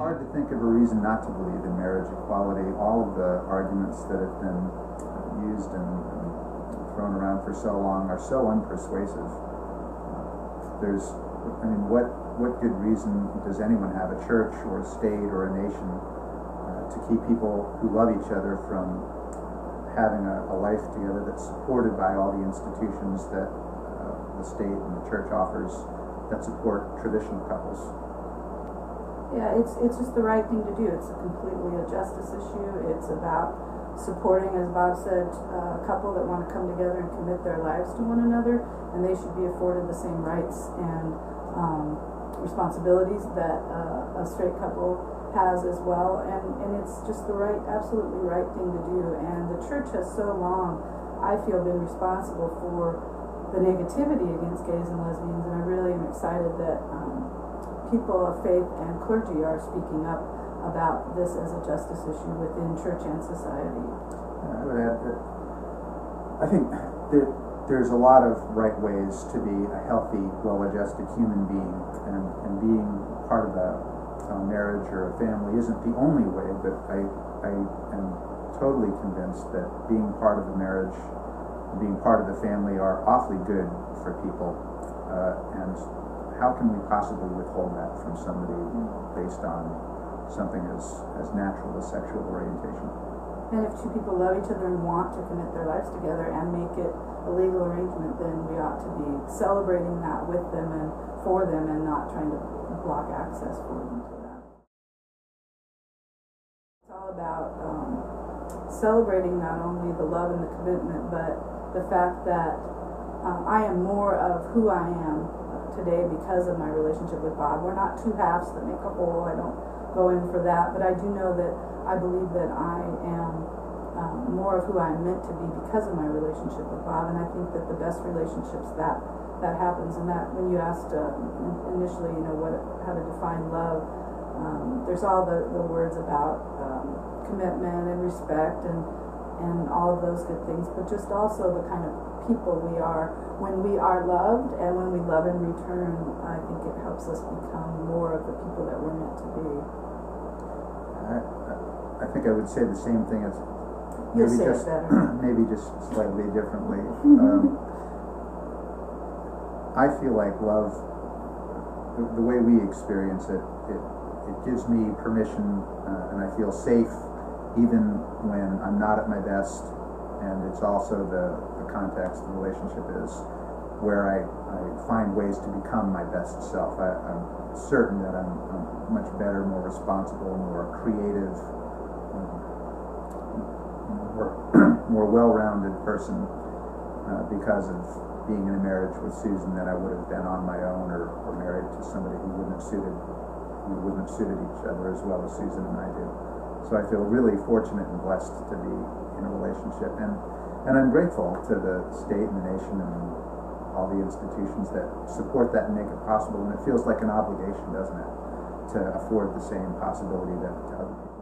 hard to think of a reason not to believe in marriage equality. All of the arguments that have been used and thrown around for so long are so unpersuasive. What good reason does anyone have, a church or a state or a nation, to keep people who love each other from having a life together that's supported by all the institutions that the state and the church offers that support traditional couples? Yeah, it's just the right thing to do. It's completely a justice issue. It's about supporting, as Bob said, a couple that want to come together and commit their lives to one another, and they should be afforded the same rights and responsibilities that a straight couple has as well. And it's just the absolutely right thing to do. And the church has so long, I feel, been responsible for the negativity against gays and lesbians, and I really am excited that people of faith and clergy are speaking up about this as a justice issue within church and society. I would add that I think that there's a lot of right ways to be a healthy, well-adjusted human being, and being part of a marriage or a family isn't the only way, but I am totally convinced that being part of the marriage, being part of the family are awfully good for people, and how can we possibly withhold that from somebody based on something as natural as sexual orientation? And if two people love each other and want to commit their lives together and make it a legal arrangement, then we ought to be celebrating that with them and for them, and not trying to block access for them to that. It's all about celebrating not only the love and the commitment, but the fact that I am more of who I am today because of my relationship with Bob. We're not two halves that make a whole. I don't go in for that, but I do know that I believe that I am more of who I'm meant to be because of my relationship with Bob. And I think that the best relationships that happens, and that when you asked initially, how to define love, there's all the words about commitment and respect and all of those good things, but just also the kind of people we are when we are loved, and when we love in return. I think it helps us become more of the people that we're meant to be. I think I would say the same thing as maybe just slightly differently. I feel like love, the way we experience it gives me permission, and I feel safe even when I'm not at my best. And it's also the context the relationship is where I find ways to become my best self. I'm certain that I'm much better, more responsible, more creative, more well-rounded person because of being in a marriage with Susan than I would have been on my own or married to somebody who wouldn't have suited each other as well as Susan and I do. So I feel really fortunate and blessed to be in a relationship, and I'm grateful to the state and the nation and all the institutions that support that and make it possible. And it feels like an obligation, doesn't it, to afford the same possibility to other people.